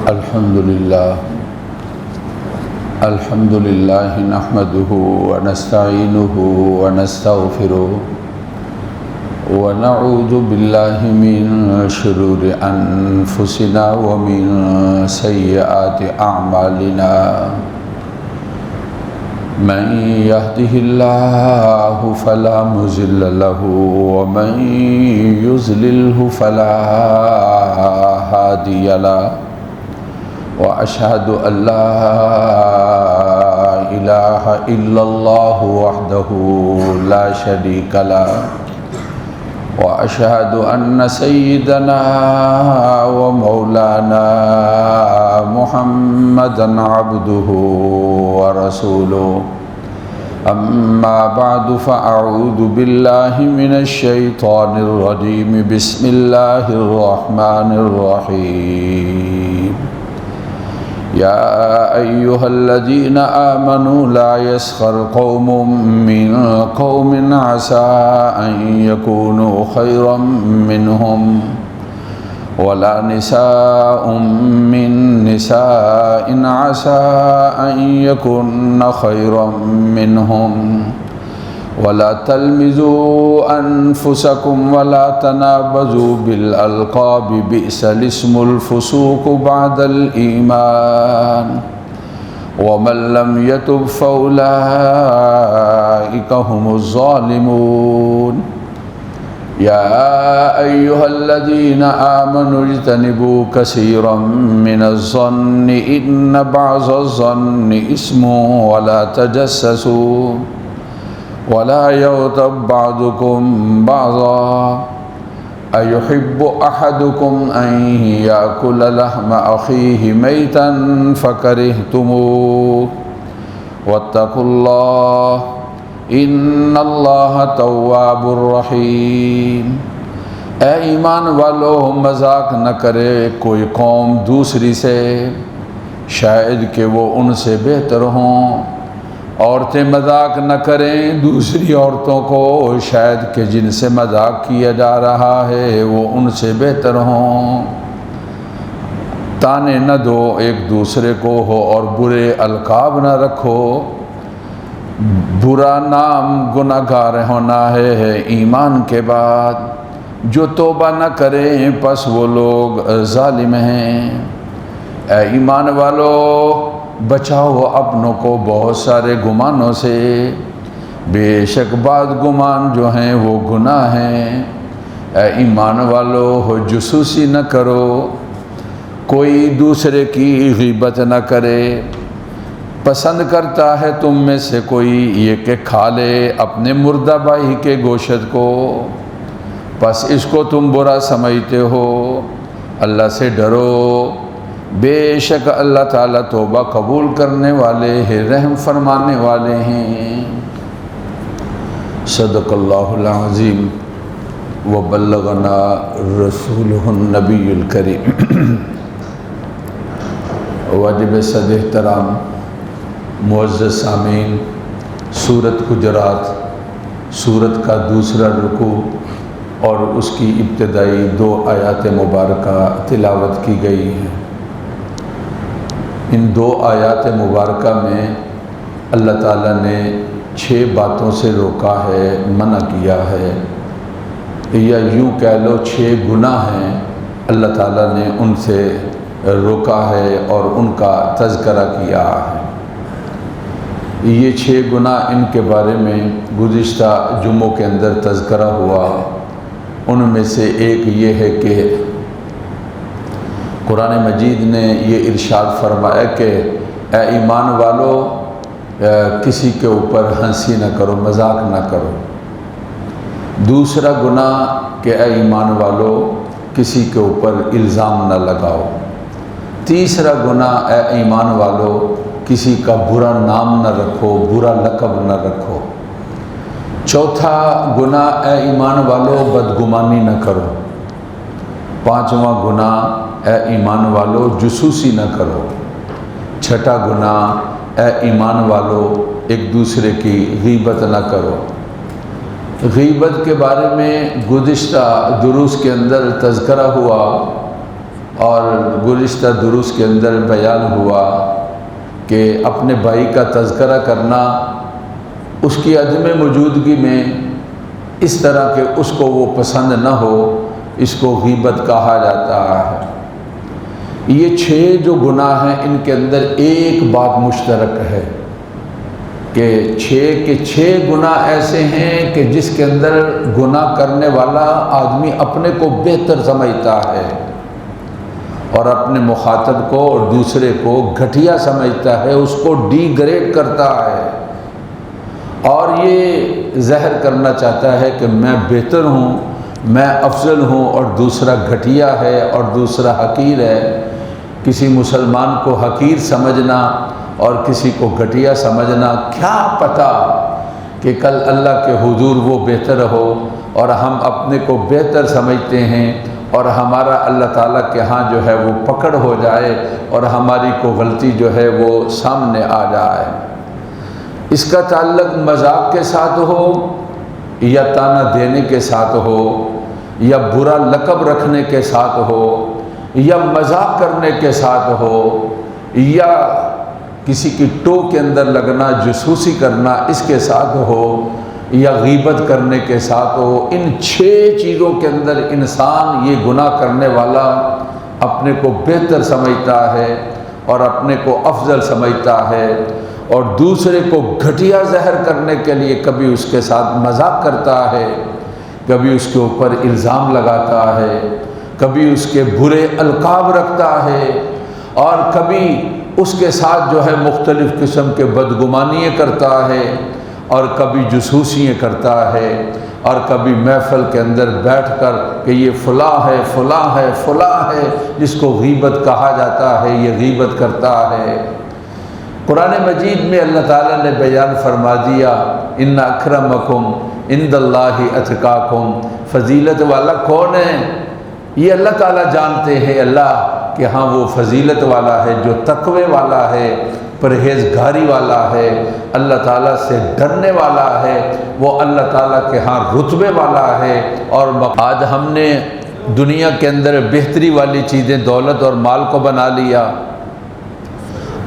الحمد لله نحمده ونستعينه ونستغفره ونعوذ بالله من شرور أنفسنا ومن سيئات أعمالنا من يهده الله فلا مضل له ومن يضلله فلا هادي له وأشهد أن لا إله إلا الله وحده لا شريك له وأشهد أن سيدنا ومولانا محمدًا عبده ورسوله أما بعد فأعوذ بالله من الشيطان الرجيم بسم الله الرحمن الرحيم يا أيها الذين آمنوا لا يسخر قوم من قوم عسى أن يكونوا خيرا منهم ولا نساء من نساء عسى أن يكن خيرا منهم ولا تلمزوا أنفسكم ولا تنابزوا بالألقاب بئس الاسم الفسوق بعد الإيمان ومن لم يتب فأولئك هم الظالمون يا أيها الذين آمنوا اجتنبوا كثيرا من الظن إن بعض الظن إثم ولا تجسسوا ولا يغتب بعضكم بعضا أيحب أحدكم أن يأكل لحم أخيه ميتا فكرهتموه واتقوا الله ان اللہ تواب الرحیم۔ اے ایمان والو، مذاق نہ کرے کوئی قوم دوسری سے، شاید کہ وہ ان سے بہتر ہوں۔ عورتیں مذاق نہ کریں دوسری عورتوں کو، شاید کہ جن سے مذاق کیا جا رہا ہے وہ ان سے بہتر ہوں۔ تانے نہ دو ایک دوسرے کو ہو اور برے القاب نہ رکھو، برا نام گناہگار ہونا ہے ایمان کے بعد۔ جو توبہ نہ کریں پس وہ لوگ ظالم ہیں۔ اے ایمان والو، بچاؤ اپنوں کو بہت سارے گمانوں سے، بے شک بعض گمان جو ہیں وہ گناہ ہیں۔ اے ایمان والو، جاسوسی نہ کرو، کوئی دوسرے کی غیبت نہ کرے۔ پسند کرتا ہے تم میں سے کوئی یہ کہ کھا لے اپنے مردہ بھائی کے گوشت کو، پس اس کو تم برا سمجھتے ہو۔ اللہ سے ڈرو، بے شک اللہ تعالیٰ توبہ قبول کرنے والے ہیں، رحم فرمانے والے ہیں۔ صدق اللہ العظیم وبلغنا رسولہ النبی الکریم۔ واجب صد احترام معزز سامعین، سورۃ حجرات، سورت کا دوسرا رکوع اور اس کی ابتدائی 2 آیات مبارکہ تلاوت کی گئی ہیں۔ ان 2 آیات مبارکہ میں اللہ تعالیٰ نے 6 باتوں سے روکا ہے، منع کیا ہے، یا یوں کہہ لو 6 گناہ ہیں اللہ تعالیٰ نے ان سے روکا ہے اور ان کا تذکرہ کیا ہے۔ یہ 6 گناہ ان کے بارے میں گزشتہ جمعوں کے اندر تذکرہ ہوا۔ ان میں سے ایک یہ ہے کہ قرآن مجید نے یہ ارشاد فرمایا کہ اے ایمان والو، کسی کے اوپر ہنسی نہ کرو، مذاق نہ کرو۔ دوسرا گناہ کہ اے ایمان والو، کسی کے اوپر الزام نہ لگاؤ۔ تیسرا گناہ اے ایمان والو، کسی کا برا نام نہ رکھو، برا لقب نہ رکھو۔ چوتھا گناہ اے ایمان والو، بدگمانی نہ کرو۔ پانچواں گناہ اے ایمان والو، جاسوسی نہ کرو۔ چھٹا گناہ اے ایمان والو، ایک دوسرے کی غیبت نہ کرو۔ غیبت کے بارے میں گزشتہ دروس کے اندر تذکرہ ہوا، اور گزشتہ دروس کے اندر بیان ہوا کہ اپنے بھائی کا تذکرہ کرنا اس کی عدم موجودگی میں اس طرح کہ اس کو وہ پسند نہ ہو، اس کو غیبت کہا جاتا ہے۔ یہ 6 جو گناہ ہیں ان کے اندر ایک بات مشترک ہے کہ 6 کے 6 گناہ ایسے ہیں کہ جس کے اندر گناہ کرنے والا آدمی اپنے کو بہتر سمجھتا ہے اور اپنے مخاطب کو اور دوسرے کو گھٹیا سمجھتا ہے، اس کو ڈی گریڈ کرتا ہے اور یہ ظاہر کرنا چاہتا ہے کہ میں بہتر ہوں، میں افضل ہوں اور دوسرا گھٹیا ہے اور دوسرا حقیر ہے۔ کسی مسلمان کو حقیر سمجھنا اور کسی کو گھٹیا سمجھنا، کیا پتہ کہ کل اللہ کے حضور وہ بہتر ہو اور ہم اپنے کو بہتر سمجھتے ہیں اور ہمارا اللہ تعالیٰ کے ہاں جو ہے وہ پکڑ ہو جائے اور ہماری کو غلطی جو ہے وہ سامنے آ جائے۔ اس کا تعلق مذاق کے ساتھ ہو یا تانا دینے کے ساتھ ہو یا برا لقب رکھنے کے ساتھ ہو یا مذاق کرنے کے ساتھ ہو یا کسی کی ٹو کے اندر لگنا، جاسوسی کرنا اس کے ساتھ ہو یا غیبت کرنے کے ساتھ ہو، ان 6 چیزوں کے اندر انسان یہ گناہ کرنے والا اپنے کو بہتر سمجھتا ہے اور اپنے کو افضل سمجھتا ہے اور دوسرے کو گھٹیا ظاہر کرنے کے لیے کبھی اس کے ساتھ مذاق کرتا ہے، کبھی اس کے اوپر الزام لگاتا ہے، کبھی اس کے برے القاب رکھتا ہے اور کبھی اس کے ساتھ جو ہے مختلف قسم کے بدگمانیاں کرتا ہے اور کبھی جاسوسیاں کرتا ہے اور کبھی محفل کے اندر بیٹھ کر کہ یہ فلاں ہے فلاں ہے فلاں ہے، جس کو غیبت کہا جاتا ہے، یہ غیبت کرتا ہے۔ قرآن مجید میں اللہ تعالیٰ نے بیان فرما دیا، ان اکرمکم عند اللہ اتقاکم، فضیلت والا کون ہے؟ یہ اللہ تعالیٰ جانتے ہیں اللہ کہ ہاں وہ فضیلت والا ہے جو تقوی والا ہے، پرہیزگاری والا ہے، اللہ تعالیٰ سے ڈرنے والا ہے، وہ اللہ تعالیٰ کے ہاں رتبے والا ہے۔ اور آج ہم نے دنیا کے اندر بہتری والی چیزیں دولت اور مال کو بنا لیا،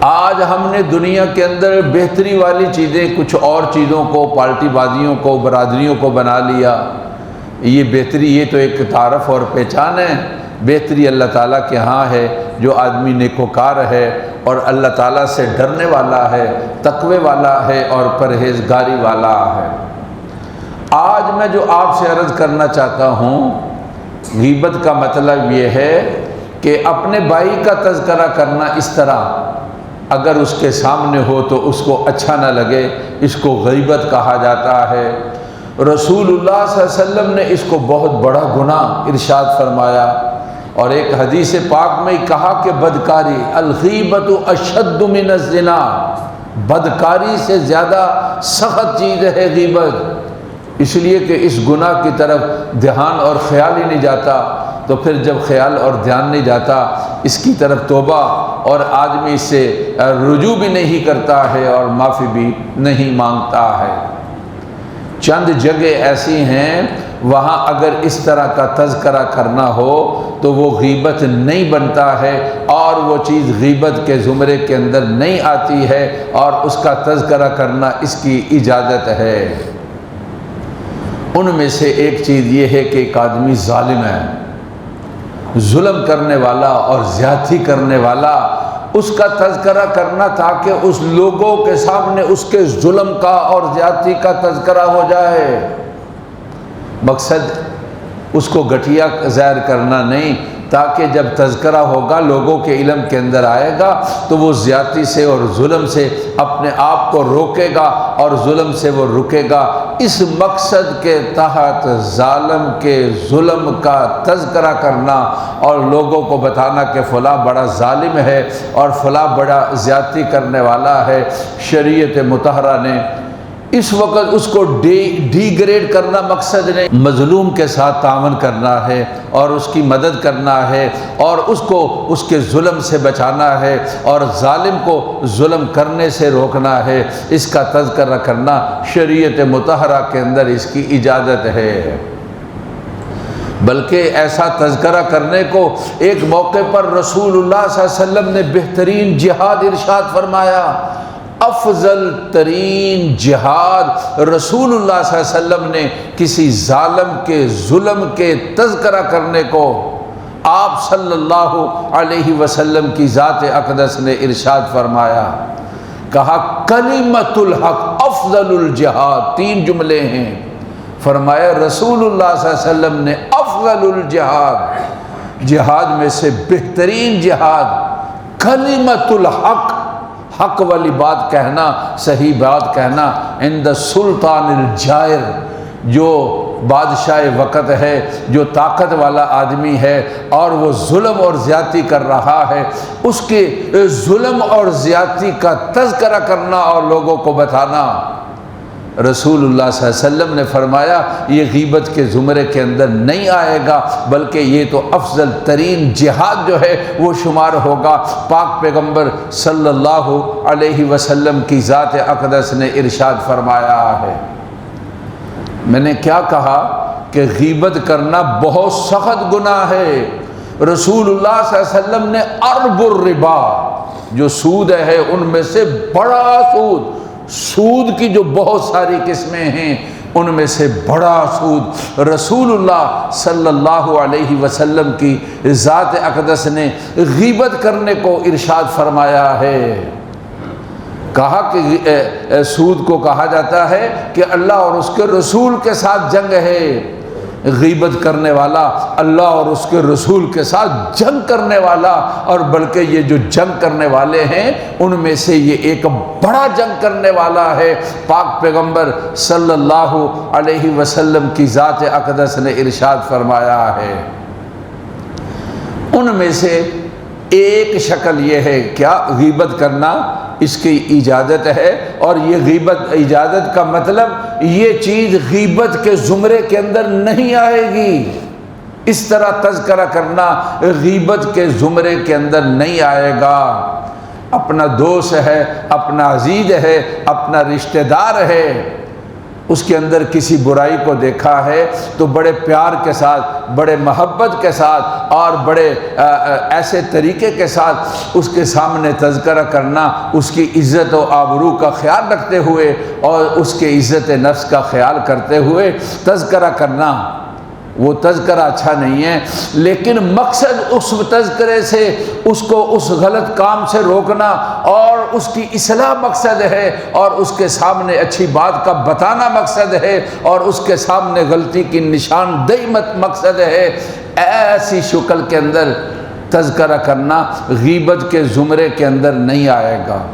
آج ہم نے دنیا کے اندر بہتری والی چیزیں کچھ اور چیزوں کو، پارٹی بازیوں کو، برادریوں کو بنا لیا۔ یہ بہتری، یہ تو ایک تعارف اور پہچان ہے۔ بہتری اللہ تعالیٰ کے ہاں ہے جو آدمی نیکوکار ہے اور اللہ تعالیٰ سے ڈرنے والا ہے، تقوی والا ہے اور پرہیزگاری والا ہے۔ آج میں جو آپ سے عرض کرنا چاہتا ہوں، غیبت کا مطلب یہ ہے کہ اپنے بھائی کا تذکرہ کرنا اس طرح، اگر اس کے سامنے ہو تو اس کو اچھا نہ لگے، اس کو غیبت کہا جاتا ہے۔ رسول اللہ صلی اللہ علیہ وسلم نے اس کو بہت بڑا گناہ ارشاد فرمایا اور ایک حدیث پاک میں کہا کہ بدکاری، الغیبت اشد من الزنا، بدکاری سے زیادہ سخت چیز ہے غیبت، اس لیے کہ اس گناہ کی طرف دھیان اور خیال ہی نہیں جاتا، تو پھر جب خیال اور دھیان نہیں جاتا اس کی طرف توبہ اور آدمی اس سے رجوع بھی نہیں کرتا ہے اور معافی بھی نہیں مانگتا ہے۔ چند جگہ ایسی ہیں وہاں اگر اس طرح کا تذکرہ کرنا ہو تو وہ غیبت نہیں بنتا ہے اور وہ چیز غیبت کے زمرے کے اندر نہیں آتی ہے اور اس کا تذکرہ کرنا اس کی اجازت ہے۔ ان میں سے ایک چیز یہ ہے کہ ایک آدمی ظالم ہے، ظلم کرنے والا اور زیادتی کرنے والا، اس کا تذکرہ کرنا تاکہ اس لوگوں کے سامنے اس کے ظلم کا اور زیادتی کا تذکرہ ہو جائے۔ مقصد اس کو گھٹیا ظاہر کرنا نہیں، تاکہ جب تذکرہ ہوگا لوگوں کے علم کے اندر آئے گا تو وہ زیادتی سے اور ظلم سے اپنے آپ کو روکے گا اور ظلم سے وہ رکے گا۔ اس مقصد کے تحت ظالم کے ظلم کا تذکرہ کرنا اور لوگوں کو بتانا کہ فلاں بڑا ظالم ہے اور فلاں بڑا زیادتی کرنے والا ہے، شریعت مطہرہ نے اس وقت اس کو ڈی گریڈ کرنا مقصد نہیں، مظلوم کے ساتھ تعاون کرنا ہے اور اس کی مدد کرنا ہے اور اس کو اس کے ظلم سے بچانا ہے اور ظالم کو ظلم کرنے سے روکنا ہے۔ اس کا تذکرہ کرنا شریعت مطہرہ کے اندر اس کی اجازت ہے۔ بلکہ ایسا تذکرہ کرنے کو ایک موقع پر رسول اللہ صلی اللہ علیہ وسلم نے بہترین جہاد ارشاد فرمایا۔ افضل ترین جہاد رسول اللہ صلی اللہ علیہ وسلم نے کسی ظالم کے ظلم کے تذکرہ کرنے کو آپ صلی اللہ علیہ وسلم کی ذات اقدس نے ارشاد فرمایا، کہا کلمۃ الحق افضل الجہاد، 3 جملے ہیں، فرمایا رسول اللہ صلی اللہ علیہ وسلم نے افضل الجہاد، جہاد میں سے بہترین جہاد کلمۃ الحق، حق والی بات کہنا، صحیح بات کہنا، عند السلطان الجائر، جو بادشاہ وقت ہے، جو طاقت والا آدمی ہے اور وہ ظلم اور زیادتی کر رہا ہے، اس کے ظلم اور زیادتی کا تذکرہ کرنا اور لوگوں کو بتانا۔ رسول اللہ صلی اللہ علیہ وسلم نے فرمایا یہ غیبت کے زمرے کے اندر نہیں آئے گا، بلکہ یہ تو افضل ترین جہاد جو ہے وہ شمار ہوگا۔ پاک پیغمبر صلی اللہ علیہ وسلم کی ذات اقدس نے ارشاد فرمایا ہے۔ میں نے کیا کہا کہ غیبت کرنا بہت سخت گناہ ہے۔ رسول اللہ صلی اللہ علیہ وسلم نے ارب الربا، جو سود ہے ان میں سے بڑا سود کی جو بہت ساری قسمیں ہیں ان میں سے بڑا سود رسول اللہ صلی اللہ علیہ وسلم کی ذات اقدس نے غیبت کرنے کو ارشاد فرمایا ہے۔ کہا کہ سود کو کہا جاتا ہے کہ اللہ اور اس کے رسول کے ساتھ جنگ ہے، غیبت کرنے والا اللہ اور اس کے رسول کے ساتھ جنگ کرنے والا، اور بلکہ یہ جو جنگ کرنے والے ہیں ان میں سے یہ ایک بڑا جنگ کرنے والا ہے۔ پاک پیغمبر صلی اللہ علیہ وسلم کی ذات اقدس نے ارشاد فرمایا ہے۔ ان میں سے ایک شکل یہ ہے، کیا غیبت کرنا، اس کی اجازت ہے، اور یہ غیبت اجازت کا مطلب یہ چیز غیبت کے زمرے کے اندر نہیں آئے گی، اس طرح تذکرہ کرنا غیبت کے زمرے کے اندر نہیں آئے گا۔ اپنا دوست ہے، اپنا عزیز ہے، اپنا رشتہ دار ہے، اس کے اندر کسی برائی کو دیکھا ہے تو بڑے پیار کے ساتھ، بڑے محبت کے ساتھ اور بڑے ایسے طریقے کے ساتھ اس کے سامنے تذکرہ کرنا، اس کی عزت و آبرو کا خیال رکھتے ہوئے اور اس کے عزت نفس کا خیال کرتے ہوئے تذکرہ کرنا، وہ تذکرہ اچھا نہیں ہے، لیکن مقصد اس تذکرے سے اس کو اس غلط کام سے روکنا اور اس کی اصلاح مقصد ہے، اور اس کے سامنے اچھی بات کا بتانا مقصد ہے، اور اس کے سامنے غلطی کی نشاندہی مقصد ہے۔ ایسی شکل کے اندر تذکرہ کرنا غیبت کے زمرے کے اندر نہیں آئے گا۔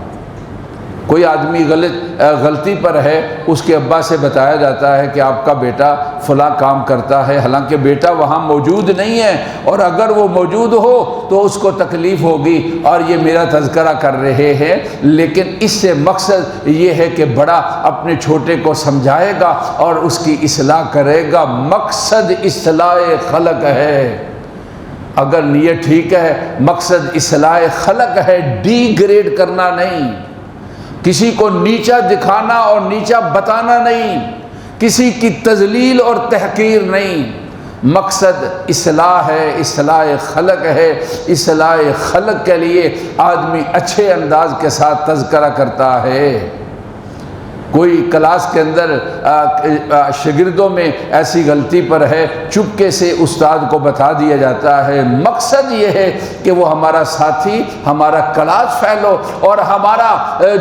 کوئی آدمی غلطی پر ہے، اس کے ابا سے بتایا جاتا ہے کہ آپ کا بیٹا فلاں کام کرتا ہے، حالانکہ بیٹا وہاں موجود نہیں ہے، اور اگر وہ موجود ہو تو اس کو تکلیف ہوگی، اور یہ میرا تذکرہ کر رہے ہیں، لیکن اس سے مقصد یہ ہے کہ بڑا اپنے چھوٹے کو سمجھائے گا اور اس کی اصلاح کرے گا، مقصد اصلاح خلق ہے۔ اگر نیت ٹھیک ہے، مقصد اصلاح خلق ہے، ڈی گریڈ کرنا نہیں، کسی کو نیچا دکھانا اور نیچا بتانا نہیں، کسی کی تذلیل اور تحقیر نہیں، مقصد اصلاح ہے، اصلاح خلق ہے۔ اصلاح خلق کے لیے آدمی اچھے انداز کے ساتھ تذکرہ کرتا ہے۔ کوئی کلاس کے اندر شاگردوں میں ایسی غلطی پر ہے، چپکے سے استاد کو بتا دیا جاتا ہے، مقصد یہ ہے کہ وہ ہمارا ساتھی، ہمارا کلاس فیلو اور ہمارا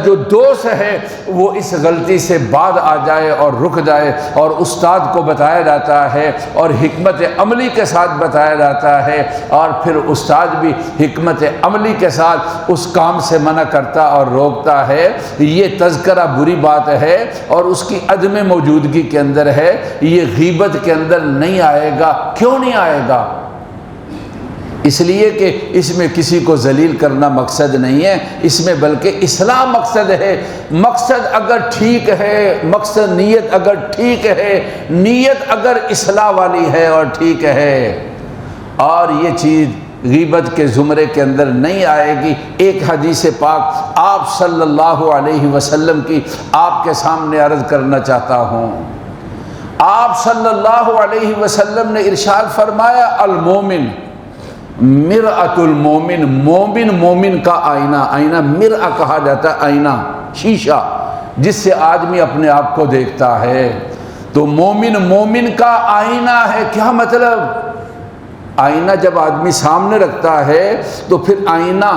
جو دوست ہے وہ اس غلطی سے بعد آ جائے اور رک جائے، اور استاد کو بتایا جاتا ہے اور حکمت عملی کے ساتھ بتایا جاتا ہے، اور پھر استاد بھی حکمت عملی کے ساتھ اس کام سے منع کرتا اور روکتا ہے۔ یہ تذکرہ بری بات ہے اور اس کی عدم موجودگی کے اندر ہے، یہ غیبت کے اندر نہیں آئے گا۔ کیوں نہیں آئے گا؟ اس لیے کہ اس میں کسی کو ذلیل کرنا مقصد نہیں ہے، اس میں بلکہ اصلاح مقصد ہے۔ مقصد اگر ٹھیک ہے، مقصد نیت اگر ٹھیک ہے، نیت اگر اصلاح والی ہے اور ٹھیک ہے، اور یہ چیز غیبت کے زمرے کے اندر نہیں آئے گی۔ ایک حدیث پاک آپ صلی اللہ علیہ وسلم کی آپ کے سامنے عرض کرنا چاہتا ہوں۔ آپ صلی اللہ علیہ وسلم نے ارشاد فرمایا المومن مرآۃ المومن، مومن مومن کا آئینہ، آئینہ مرآ کہا جاتا ہے، آئینہ شیشہ جس سے آدمی اپنے آپ کو دیکھتا ہے۔ تو مومن مومن کا آئینہ ہے، کیا مطلب؟ آئینہ جب آدمی سامنے رکھتا ہے تو پھر آئینہ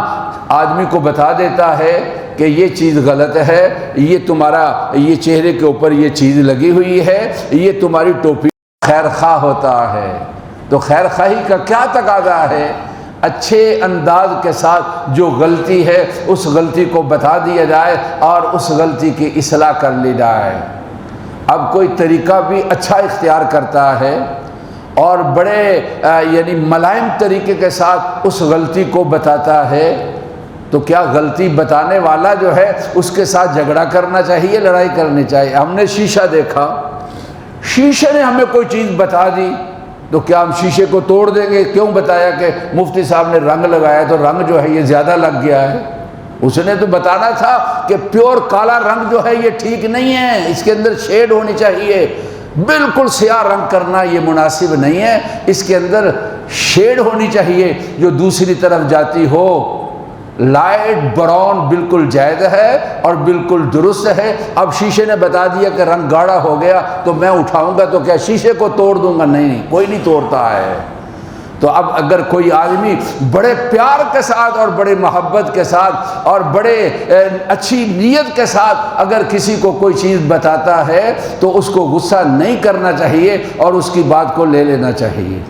آدمی کو بتا دیتا ہے کہ یہ چیز غلط ہے، یہ تمہارا یہ چہرے کے اوپر یہ چیز لگی ہوئی ہے، یہ تمہاری ٹوپی، خیر خواہ ہوتا ہے۔ تو خیر خواہی کا کیا تقاضا ہے؟ اچھے انداز کے ساتھ جو غلطی ہے اس غلطی کو بتا دیا جائے اور اس غلطی کی اصلاح کر لی جائے۔ اب کوئی طریقہ بھی اچھا اختیار کرتا ہے اور بڑے یعنی ملائم طریقے کے ساتھ اس غلطی کو بتاتا ہے، تو کیا غلطی بتانے والا جو ہے اس کے ساتھ جھگڑا کرنا چاہیے، لڑائی کرنی چاہیے؟ ہم نے شیشہ دیکھا، شیشے نے ہمیں کوئی چیز بتا دی تو کیا ہم شیشے کو توڑ دیں گے؟ کیوں بتایا کہ مفتی صاحب نے رنگ لگایا تو رنگ جو ہے یہ زیادہ لگ گیا ہے؟ اس نے تو بتانا تھا کہ پیور کالا رنگ جو ہے یہ ٹھیک نہیں ہے، اس کے اندر شیڈ ہونی چاہیے، بالکل سیاہ رنگ کرنا یہ مناسب نہیں ہے، اس کے اندر شیڈ ہونی چاہیے جو دوسری طرف جاتی ہو۔ لائٹ براؤن بالکل جائز ہے اور بالکل درست ہے۔ اب شیشے نے بتا دیا کہ رنگ گاڑھا ہو گیا تو میں اٹھاؤں گا تو کیا شیشے کو توڑ دوں گا؟ نہیں، کوئی نہیں توڑتا ہے۔ تو اب اگر کوئی آدمی بڑے پیار کے ساتھ اور بڑے محبت کے ساتھ اور بڑے اچھی نیت کے ساتھ اگر کسی کو کوئی چیز بتاتا ہے تو اس کو غصہ نہیں کرنا چاہیے اور اس کی بات کو لے لینا چاہیے۔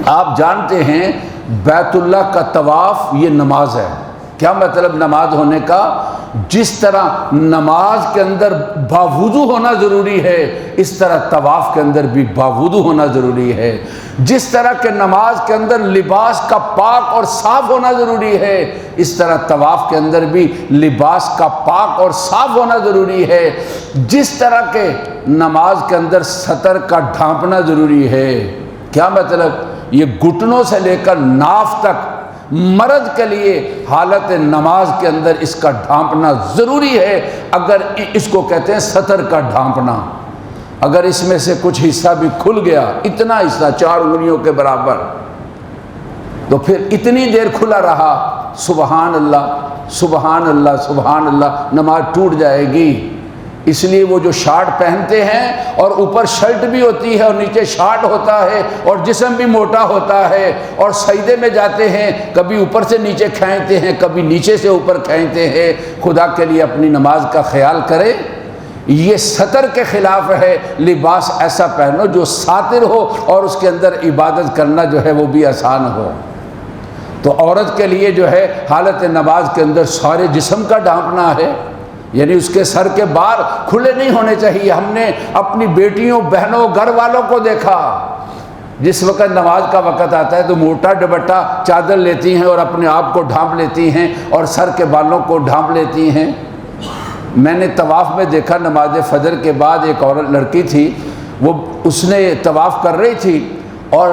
آپ جانتے ہیں بیت اللہ کا طواف یہ نماز ہے۔ کیا مطلب نماز ہونے کا؟ جس طرح نماز کے اندر باوضو ہونا ضروری ہے اس طرح طواف کے اندر بھی باوضو ہونا ضروری ہے۔ جس طرح کہ نماز کے اندر لباس کا پاک اور صاف ہونا ضروری ہے اس طرح طواف کے اندر بھی لباس کا پاک اور صاف ہونا ضروری ہے۔ جس طرح کہ نماز کے اندر سطر کا ڈھانپنا ضروری ہے۔ کیا مطلب؟ یہ گھٹنوں سے لے کر ناف تک مرد کے لیے حالت نماز کے اندر اس کا ڈھانپنا ضروری ہے۔ اگر اس کو کہتے ہیں سطر کا ڈھانپنا، اگر اس میں سے کچھ حصہ بھی کھل گیا، اتنا حصہ 4 انگلیوں کے برابر، تو پھر اتنی دیر کھلا رہا، سبحان اللہ سبحان اللہ سبحان اللہ، نماز ٹوٹ جائے گی۔ اس لیے وہ جو شارٹ پہنتے ہیں اور اوپر شرٹ بھی ہوتی ہے اور نیچے شارٹ ہوتا ہے اور جسم بھی موٹا ہوتا ہے اور سجدے میں جاتے ہیں، کبھی اوپر سے نیچے کھینچتے ہیں کبھی نیچے سے اوپر کھینچتے ہیں، خدا کے لیے اپنی نماز کا خیال کرے۔ یہ سطر کے خلاف ہے۔ لباس ایسا پہنو جو ساتر ہو اور اس کے اندر عبادت کرنا جو ہے وہ بھی آسان ہو۔ تو عورت کے لیے جو ہے حالت نماز کے اندر سارے جسم کا ڈھانپنا ہے، یعنی اس کے سر کے بال کھلے نہیں ہونے چاہیے۔ ہم نے اپنی بیٹیوں، بہنوں، گھر والوں کو دیکھا، جس وقت نماز کا وقت آتا ہے تو موٹا دوپٹہ چادر لیتی ہیں اور اپنے آپ کو ڈھانپ لیتی ہیں اور سر کے بالوں کو ڈھانپ لیتی ہیں۔ میں نے طواف میں دیکھا نماز فجر کے بعد ایک عورت لڑکی تھی، وہ اس نے طواف کر رہی تھی اور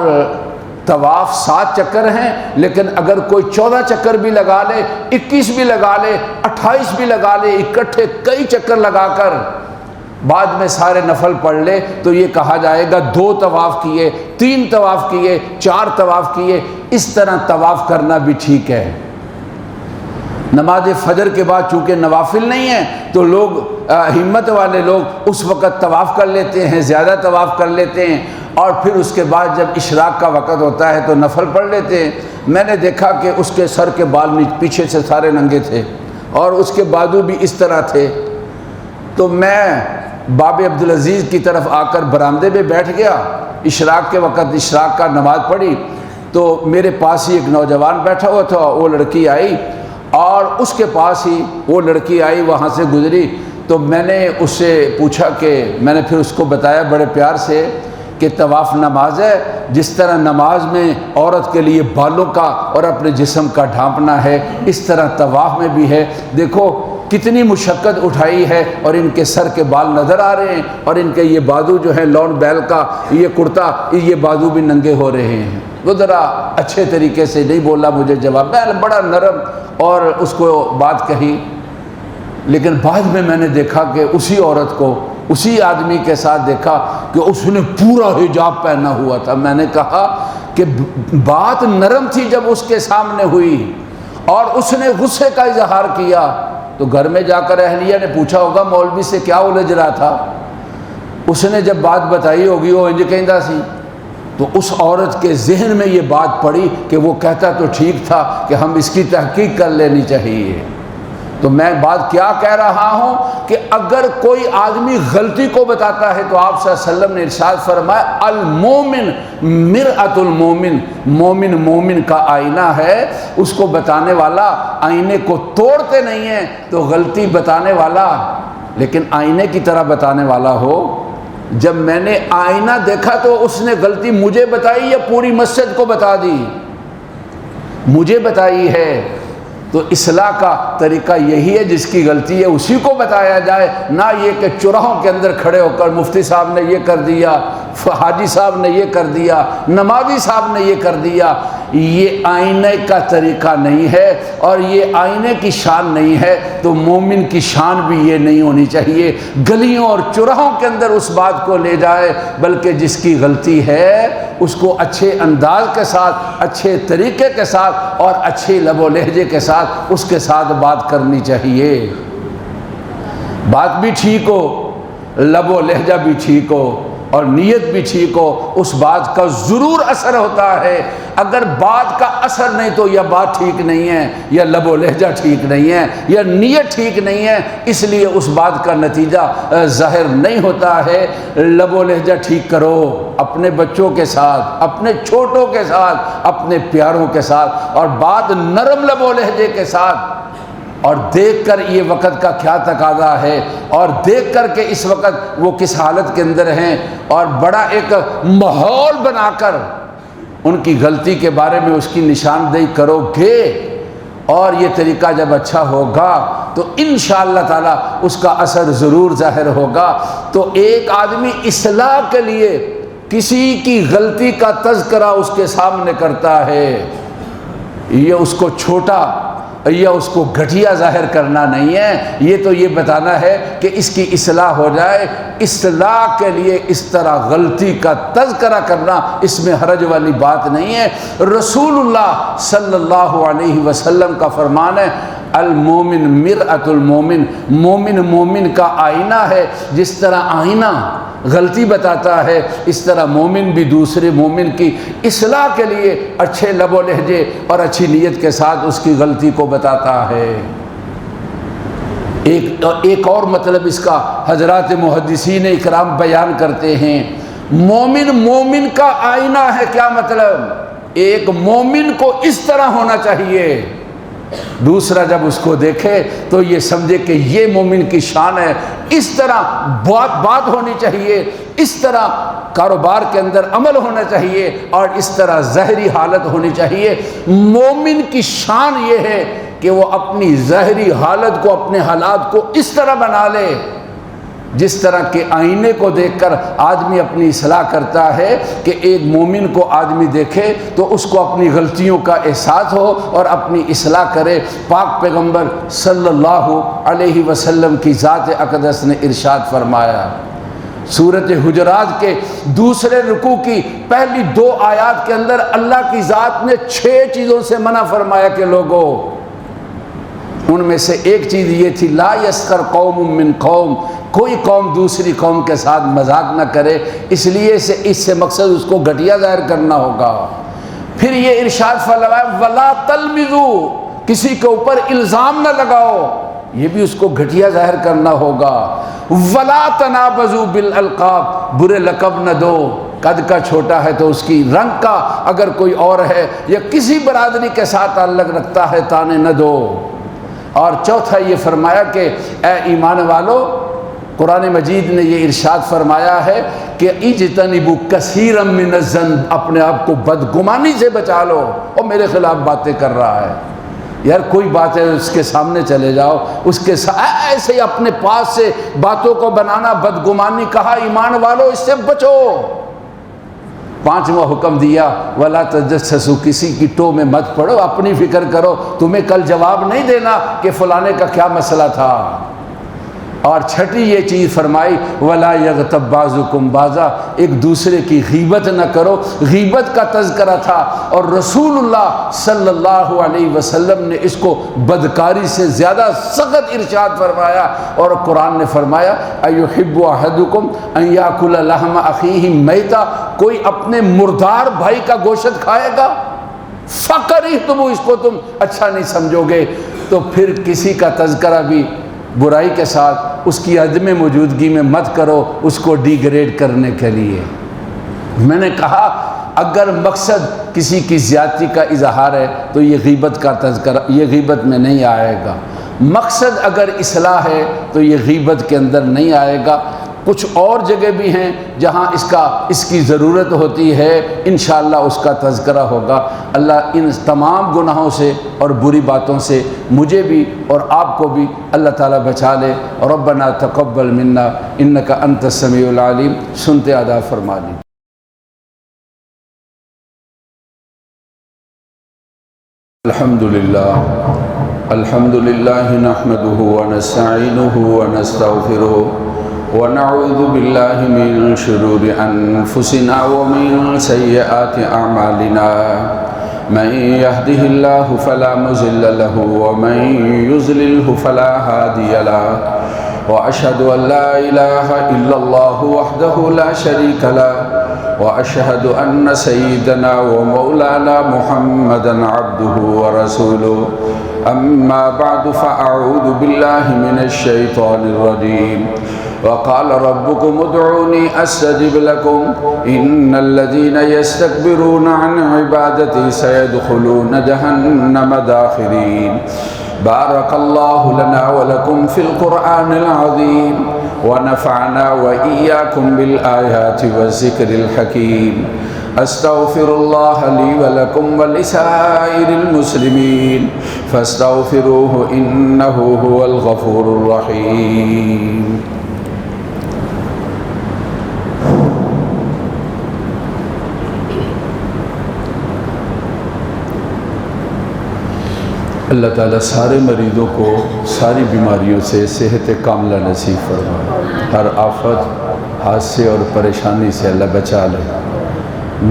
طواف 7 چکر ہیں، لیکن اگر کوئی 14 چکر بھی لگا لے، 21 بھی لگا لے، 28 بھی لگا لے، اکٹھے کئی چکر لگا کر بعد میں سارے نفل پڑھ لے تو یہ کہا جائے گا 2 طواف کیے، 3 طواف کیے، 4 طواف کیے۔ اس طرح طواف کرنا بھی ٹھیک ہے۔ نماز فجر کے بعد چونکہ نوافل نہیں ہے تو لوگ ہمت والے لوگ اس وقت طواف کر لیتے ہیں، زیادہ طواف کر لیتے ہیں، اور پھر اس کے بعد جب اشراق کا وقت ہوتا ہے تو نفل پڑھ لیتے ہیں۔ میں نے دیکھا کہ اس کے سر کے بال پیچھے سے سارے ننگے تھے اور اس کے بازو بھی اس طرح تھے۔ تو میں باب عبدالعزیز کی طرف آ کر برآمدے میں بیٹھ گیا، اشراق کے وقت اشراق کا نماز پڑھی تو میرے پاس ہی ایک نوجوان بیٹھا ہوا تھا، وہ لڑکی آئی اور اس کے پاس ہی وہ لڑکی آئی، وہاں سے گزری تو میں نے اس سے پوچھا کہ میں نے پھر اس کو بتایا بڑے پیار سے کہ طواف نماز ہے، جس طرح نماز میں عورت کے لیے بالوں کا اور اپنے جسم کا ڈھانپنا ہے اس طرح طواف میں بھی ہے۔ دیکھو کتنی مشقت اٹھائی ہے اور ان کے سر کے بال نظر آ رہے ہیں اور ان کے یہ بازو جو ہے لون بیل کا یہ کرتا، یہ بازو بھی ننگے ہو رہے ہیں۔ وہ ذرا اچھے طریقے سے نہیں بولا مجھے جواب، میں بڑا نرم اور اس کو بات کہی، لیکن بعد میں نے دیکھا کہ اسی عورت کو اسی آدمی کے ساتھ دیکھا کہ اس نے پورا حجاب پہنا ہوا تھا۔ میں نے کہا کہ بات نرم تھی جب اس کے سامنے ہوئی اور اس نے غصے کا اظہار کیا، تو گھر میں جا کر اہلیہ نے پوچھا ہوگا مولوی سے کیا الجھ رہا تھا، اس نے جب بات بتائی ہوگی وہ انج کہندا سی، تو اس عورت کے ذہن میں یہ بات پڑی کہ وہ کہتا تو ٹھیک تھا کہ ہم اس کی تحقیق کر لینی چاہیے۔ تو میں بات کیا کہہ رہا ہوں کہ اگر کوئی آدمی غلطی کو بتاتا ہے تو آپ صلی اللہ علیہ وسلم نے ارشاد فرمایا المومن مرآت المومن، مومن مومن کا آئینہ ہے، اس کو بتانے والا آئینے کو توڑتے نہیں ہیں، تو غلطی بتانے والا لیکن آئینے کی طرح بتانے والا ہو۔ جب میں نے آئینہ دیکھا تو اس نے غلطی مجھے بتائی یا پوری مسجد کو بتا دی؟ مجھے بتائی ہے۔ تو اصلاح کا طریقہ یہی ہے، جس کی غلطی ہے اسی کو بتایا جائے، نہ یہ کہ چوراہوں کے اندر کھڑے ہو کر مفتی صاحب نے یہ کر دیا، حاجی صاحب نے یہ کر دیا، نمازی صاحب نے یہ کر دیا۔ یہ آئینے کا طریقہ نہیں ہے اور یہ آئینے کی شان نہیں ہے، تو مومن کی شان بھی یہ نہیں ہونی چاہیے گلیوں اور چوراہوں کے اندر اس بات کو لے جائے، بلکہ جس کی غلطی ہے اس کو اچھے انداز کے ساتھ، اچھے طریقے کے ساتھ اور اچھے لب و لہجے کے ساتھ اس کے ساتھ بات کرنی چاہیے، بات بھی ٹھیک ہو، لب و لہجہ بھی ٹھیک ہو اور نیت بھی ٹھیک ہو۔ اس بات کا ضرور اثر ہوتا ہے، اگر بات کا اثر نہیں تو یا بات ٹھیک نہیں ہے، یا لب و لہجہ ٹھیک نہیں ہے، یا نیت ٹھیک نہیں ہے، اس لیے اس بات کا نتیجہ ظاہر نہیں ہوتا ہے۔ لب و لہجہ ٹھیک کرو اپنے بچوں کے ساتھ، اپنے چھوٹوں کے ساتھ، اپنے پیاروں کے ساتھ، اور بات نرم لب و لہجے کے ساتھ، اور دیکھ کر یہ وقت کا کیا تقاضا ہے، اور دیکھ کر کے اس وقت وہ کس حالت کے اندر ہیں، اور بڑا ایک ماحول بنا کر ان کی غلطی کے بارے میں اس کی نشاندہی کرو گے، اور یہ طریقہ جب اچھا ہوگا تو انشاءاللہ تعالی اس کا اثر ضرور ظاہر ہوگا۔ تو ایک آدمی اصلاح کے لیے کسی کی غلطی کا تذکرہ اس کے سامنے کرتا ہے، یہ اس کو چھوٹا یا اس کو گھٹیا ظاہر کرنا نہیں ہے، یہ تو یہ بتانا ہے کہ اس کی اصلاح ہو جائے۔ اصلاح کے لیے اس طرح غلطی کا تذکرہ کرنا اس میں حرج والی بات نہیں ہے۔ رسول اللہ صلی اللہ علیہ وسلم کا فرمان ہے المومن مرآت المومن، مومن مومن کا آئینہ ہے۔ جس طرح آئینہ غلطی بتاتا ہے، اس طرح مومن بھی دوسرے مومن کی اصلاح کے لیے اچھے لب و لہجے اور اچھی نیت کے ساتھ اس کی غلطی کو بتاتا ہے۔ ایک اور مطلب اس کا حضرات محدثین اکرام بیان کرتے ہیں، مومن مومن کا آئینہ ہے۔ کیا مطلب؟ ایک مومن کو اس طرح ہونا چاہیے، دوسرا جب اس کو دیکھے تو یہ سمجھے کہ یہ مومن کی شان ہے، اس طرح بات ہونی چاہیے، اس طرح کاروبار کے اندر عمل ہونا چاہیے، اور اس طرح ظاہری حالت ہونی چاہیے۔ مومن کی شان یہ ہے کہ وہ اپنی ظاہری حالت کو، اپنے حالات کو اس طرح بنا لے جس طرح کے آئینے کو دیکھ کر آدمی اپنی اصلاح کرتا ہے، کہ ایک مومن کو آدمی دیکھے تو اس کو اپنی غلطیوں کا احساس ہو اور اپنی اصلاح کرے۔ پاک پیغمبر صلی اللہ علیہ وسلم کی ذات اقدس نے ارشاد فرمایا، سورۃ حجرات کے دوسرے رکوع کی پہلی 2 آیات کے اندر اللہ کی ذات نے 6 چیزوں سے منع فرمایا کہ لوگوں، ان میں سے ایک چیز یہ تھی لا یسخر قوم من قوم، کوئی قوم دوسری قوم کے ساتھ مذاق نہ کرے، اس لیے اس سے مقصد اس کو گھٹیا ظاہر کرنا ہوگا۔ پھر یہ ارشاد فرمایا ولا تلمزوا، کسی کے اوپر الزام نہ لگاؤ، یہ بھی اس کو گھٹیا ظاہر کرنا ہوگا۔ ولا تنابزوا بالالقاب، برے لقب نہ دو، قد کا چھوٹا ہے تو اس کی رنگ کا اگر کوئی اور ہے یا کسی برادری کے ساتھ تعلق رکھتا ہے تانے نہ دو۔ اور چوتھا یہ فرمایا کہ اے ایمان والو، قرآن مجید نے یہ ارشاد فرمایا ہے کہ اجتنبوا کثیرا من الظن، اپنے آپ کو بدگمانی سے بچا لو۔ اور میرے خلاف باتیں کر رہا ہے، یار کوئی بات ہے اس کے سامنے چلے جاؤ، اس کے ایسے ہی اپنے پاس سے باتوں کو بنانا بدگمانی کہا، ایمان والو اس سے بچو۔ 5واں حکم دیا ولا تجسسوا، کسی کی ٹو میں مت پڑو، اپنی فکر کرو، تمہیں کل جواب نہیں دینا کہ فلانے کا کیا مسئلہ تھا۔ اور چھٹی یہ چیز فرمائی وَلَا يَغْتَبْ بَعْضُكُمْ بَعْضًا، ایک دوسرے کی غیبت نہ کرو۔ غیبت کا تذکرہ تھا، اور رسول اللہ صلی اللہ علیہ وسلم نے اس کو بدکاری سے زیادہ سخت ارشاد فرمایا، اور قرآن نے فرمایا أَيُحِبُّ أَحَدُكُمْ أَن يَأْكُلَ لَحْمَ أَخِيهِ مَيْتًا، کوئی اپنے مردار بھائی کا گوشت کھائے گا؟ فَكَرِهْتُمُ، اس کو تم اچھا نہیں سمجھو گے۔ تو پھر کسی کا تذکرہ بھی برائی کے ساتھ اس کی عدم موجودگی میں مت کرو، اس کو ڈی گریڈ کرنے کے لیے۔ میں نے کہا اگر مقصد کسی کی زیادتی کا اظہار ہے تو یہ غیبت کا تذکرہ، یہ غیبت میں نہیں آئے گا۔ مقصد اگر اصلاح ہے تو یہ غیبت کے اندر نہیں آئے گا۔ کچھ اور جگہ بھی ہیں جہاں اس کی ضرورت ہوتی ہے، انشاءاللہ اس کا تذکرہ ہوگا۔ اللہ ان تمام گناہوں سے اور بری باتوں سے مجھے بھی اور آپ کو بھی اللہ تعالیٰ بچا لے۔ ربنا تقبل منا انک انت السمیع العلیم، سنتے ادا فرما لی۔ الحمدللہ نحمده ونستعینه ونستغفره ونعوذ باللہ من شرور انفسنا ومن سیئات اعمالنا، من يهده الله فلا مضل له ومن يضلل فلا هادي له، واشهد ان لا اله الا الله وحده لا شريك له، واشهد ان سيدنا ومولانا محمدا عبده ورسوله، اما بعد فاعوذ بالله من الشيطان الرجيم، وقال ربكم ادعوني استجب لكم ان الذين يستكبرون عن عبادتي سيدخلون جهنم داخرين۔ بارك الله لنا ولكم في القرآن العظيم، ونفعنا وإياكم بالآيات والذكر الحكيم۔ استغفر الله لي ولكم ولسائر المسلمين فاستغفروه إنه هو الغفور الرحيم۔ اللہ تعالیٰ سارے مریضوں کو ساری بیماریوں سے صحت کاملہ نصیب فرمائے، ہر آفت، حادثے اور پریشانی سے اللہ بچا لے،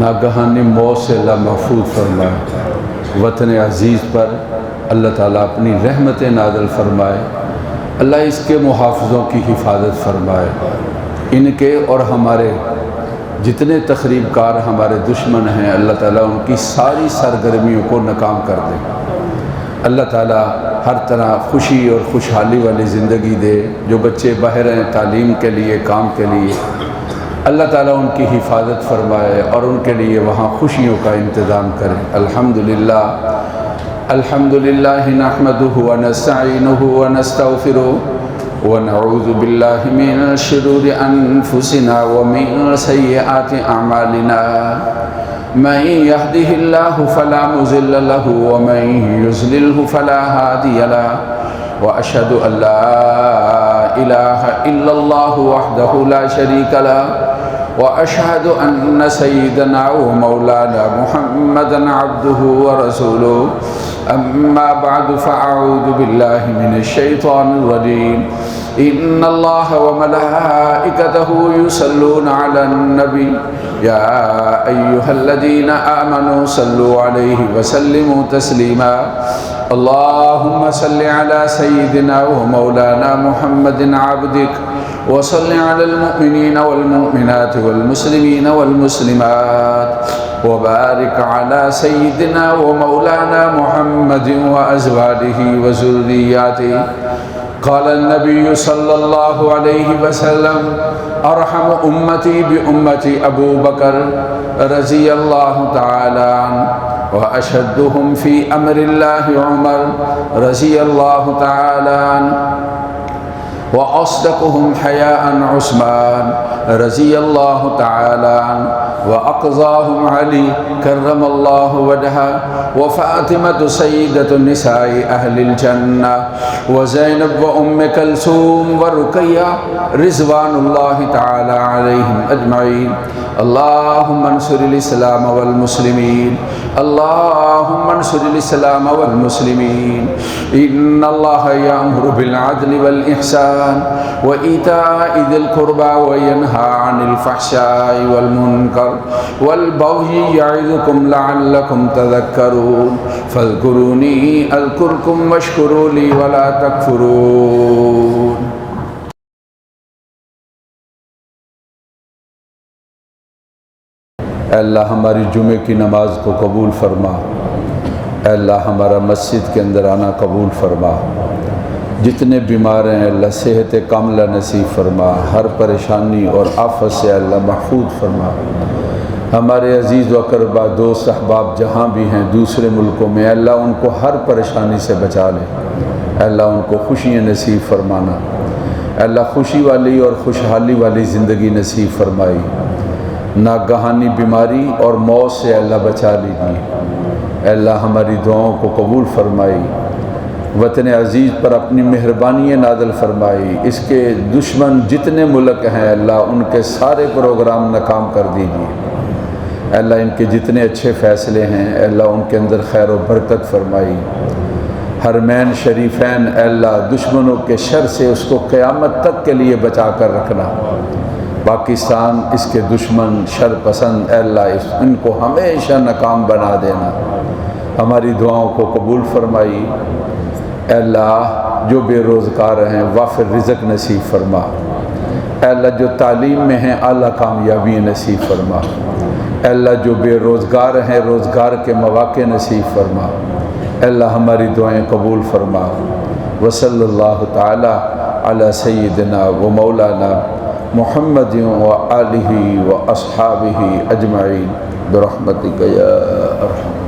ناگہانی موت سے اللہ محفوظ فرمائے، وطن عزیز پر اللہ تعالیٰ اپنی رحمت نازل فرمائے، اللہ اس کے محافظوں کی حفاظت فرمائے، ان کے اور ہمارے جتنے تخریب کار ہمارے دشمن ہیں اللہ تعالیٰ ان کی ساری سرگرمیوں کو ناکام کر دے، اللہ تعالیٰ ہر طرح خوشی اور خوشحالی والی زندگی دے۔ جو بچے باہر ہیں تعلیم کے لیے، کام کے لیے، اللہ تعالیٰ ان کی حفاظت فرمائے اور ان کے لیے وہاں خوشیوں کا انتظام کرے۔ الحمدللہ الحمدللہ نحمده ونستعینه ونستغفره ونعوذ باللہ من شرور انفسنا ومن سیئات اعمالنا، من يهده الله فلا مضل له ومن يضلل فلا هادي له، واشهد ان لا اله الا الله وحده لا شريك له، واشهد ان سيدنا ومولانا محمدا عبده ورسوله، اما بعد فاعوذ بالله من الشيطان الرجيم، ان الله وملائكته يصلون على النبي يا ايها الذين امنوا صلوا عليه وسلموا تسليما، اللهم صل على سيدنا ومولانا محمد عبدك وصل على المؤمنين والمؤمنات والمسلمين والمسلمات وبارك على سيدنا ومولانا محمد وأزواجه وذرياته۔ قال النبي صلى الله عليه وسلم ارحم امتي بامتي ابو بكر رضي الله تعالى عنه، واشدهم في امر الله عمر رضي الله تعالى عنه، واصدقهم حياء عثمان رضی اللہ تعالی عنہ وأقضاهم علي كرم الله وجهه وفاطمة سيدة النساء أهل الجنة وزينب وأم كلثوم ورقية رضوان الله تعالى عليهم أجمعين. اللهم انصر الإسلام والمسلمين، اللهم انصر الإسلام والمسلمين. إن الله يأمر بالعدل والإحسان وإيتاء ذي القربى وينهى عن الفحشاء والمنكر والبغي يعظكم لعلكم تذكرون. فاذكروني أذكركم واشكروا لي ولا تكفرون. اے اللہ ہماری جمعے کی نماز کو قبول فرما. اے اللہ ہمارا مسجد کے اندر آنا قبول فرما. جتنے بیمار ہیں اللہ صحت کاملہ نصیب فرما. ہر پریشانی اور آفت سے اللہ محفوظ فرما. ہمارے عزیز و اقربا دوست احباب جہاں بھی ہیں دوسرے ملکوں میں، اللہ ان کو ہر پریشانی سے بچا لے. اللہ ان کو خوشیاں نصیب فرمانا. اللہ خوشی والی اور خوشحالی والی زندگی نصیب فرمائی. ناگہانی بیماری اور موت سے اللہ بچا لیجیے. اللہ ہماری دعاؤں کو قبول فرمائی. وطن عزیز پر اپنی مہربانی نازل فرمائی. اس کے دشمن جتنے ملک ہیں اللہ ان کے سارے پروگرام ناکام کر دیجیے. اللہ ان کے جتنے اچھے فیصلے ہیں اللہ ان کے اندر خیر و برکت فرمائی. حرمین شریفین اللہ دشمنوں کے شر سے اس کو قیامت تک کے لیے بچا کر رکھنا. پاکستان اس کے دشمن شر پسند اللہ ان کو ہمیشہ ناکام بنا دینا. ہماری دعاؤں کو قبول فرمائی. اے اللہ جو بے روزگار ہیں وافر رزق نصیب فرما. اے اللہ جو تعلیم میں ہیں اعلیٰ کامیابی نصیب فرما. اے اللہ جو بے روزگار ہیں روزگار کے مواقع نصیب فرما. اے اللہ ہماری دعائیں قبول فرما. وصلی اللہ تعالی علی سیدنا و مولانا محمد و آلہ و اصحابہ اجمعین برحمتک یا ارحم.